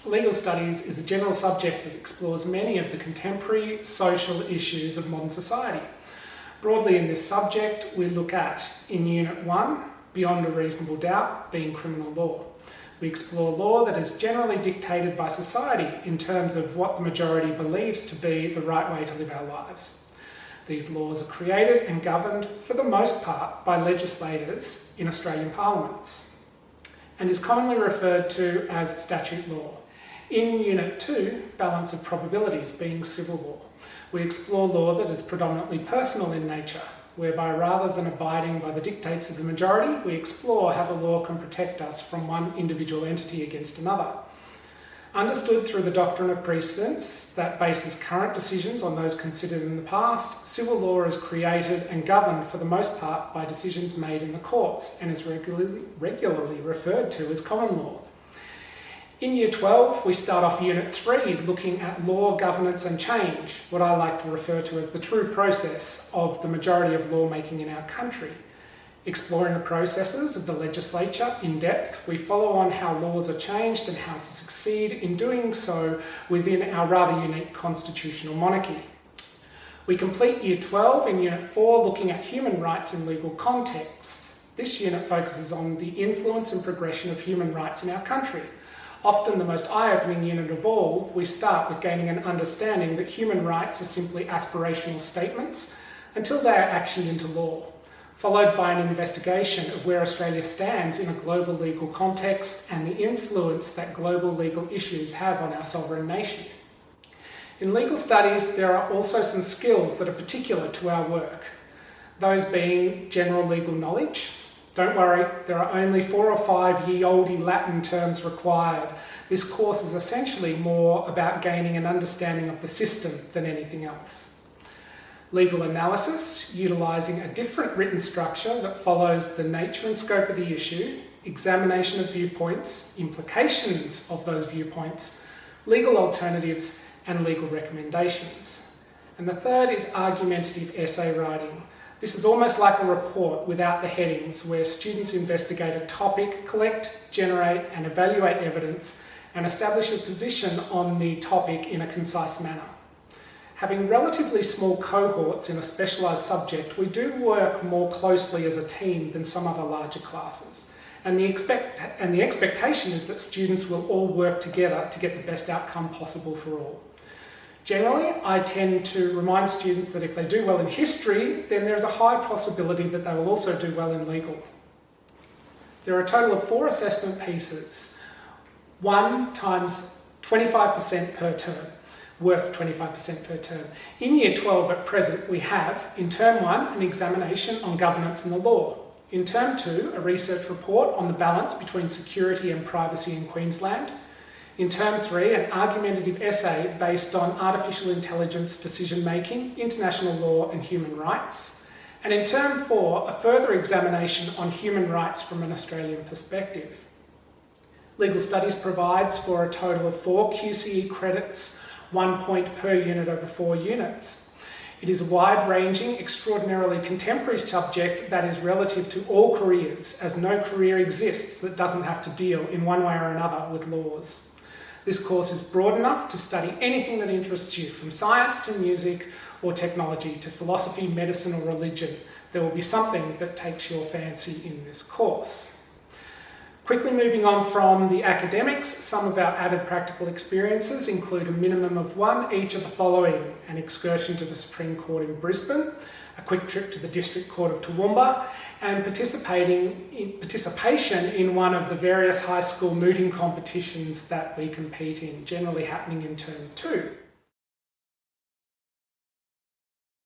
Legal studies is a general subject that explores many of the contemporary social issues of modern society. Broadly in this subject, we look at, in Unit 1, beyond a reasonable doubt, being criminal law. We explore law that is generally dictated by society in terms of what the majority believes to be the right way to live our lives. These laws are created and governed, for the most part, by legislators in Australian parliaments, and is commonly referred to as statute law. In Unit 2, balance of probabilities, being civil law, we explore law that is predominantly personal in nature, whereby rather than abiding by the dictates of the majority, we explore how the law can protect us from one individual entity against another. Understood through the doctrine of precedence that bases current decisions on those considered in the past, civil law is created and governed for the most part by decisions made in the courts and is regularly referred to as common law. In Year 12, we start off Unit 3 looking at law, governance and change, what I like to refer to as the true process of the majority of lawmaking in our country. Exploring the processes of the legislature in depth, we follow on how laws are changed and how to succeed in doing so within our rather unique constitutional monarchy. We complete Year 12 in Unit 4 looking at human rights in legal contexts. This unit focuses on the influence and progression of human rights in our country. Often the most eye-opening unit of all, we start with gaining an understanding that human rights are simply aspirational statements until they are actioned into law, followed by an investigation of where Australia stands in a global legal context and the influence that global legal issues have on our sovereign nation. In legal studies, there are also some skills that are particular to our work, those being general legal knowledge. Don't worry, there are only 4 or 5 ye-olde Latin terms required. This course is essentially more about gaining an understanding of the system than anything else. Legal analysis, utilising a different written structure that follows the nature and scope of the issue, examination of viewpoints, implications of those viewpoints, legal alternatives, and legal recommendations. And the third is argumentative essay writing. This is almost like a report without the headings, where students investigate a topic, collect, generate and evaluate evidence, and establish a position on the topic in a concise manner. Having relatively small cohorts in a specialised subject, we do work more closely as a team than some other larger classes. And the expectation is that students will all work together to get the best outcome possible for all. Generally, I tend to remind students that if they do well in history, then there is a high possibility that they will also do well in legal. There are a total of 4 assessment pieces, 1 times 25% per term, worth 25% per term. In Year 12 at present, we have, in Term 1, an examination on governance and the law. In Term 2, a research report on the balance between security and privacy in Queensland. In Term 3, an argumentative essay based on artificial intelligence decision-making, international law and human rights. And in Term 4, a further examination on human rights from an Australian perspective. Legal Studies provides for a total of 4 QCE credits, 1 point per unit over 4 units. It is a wide-ranging, extraordinarily contemporary subject that is relative to all careers, as no career exists that doesn't have to deal in one way or another with laws. This course is broad enough to study anything that interests you, from science to music or technology to philosophy, medicine or religion. There will be something that takes your fancy in this course. Quickly moving on from the academics, some of our added practical experiences include a minimum of 1 each of the following: an excursion to the Supreme Court in Brisbane, a quick trip to the District Court of Toowoomba, and participation in one of the various high school mooting competitions that we compete in, generally happening in Term 2.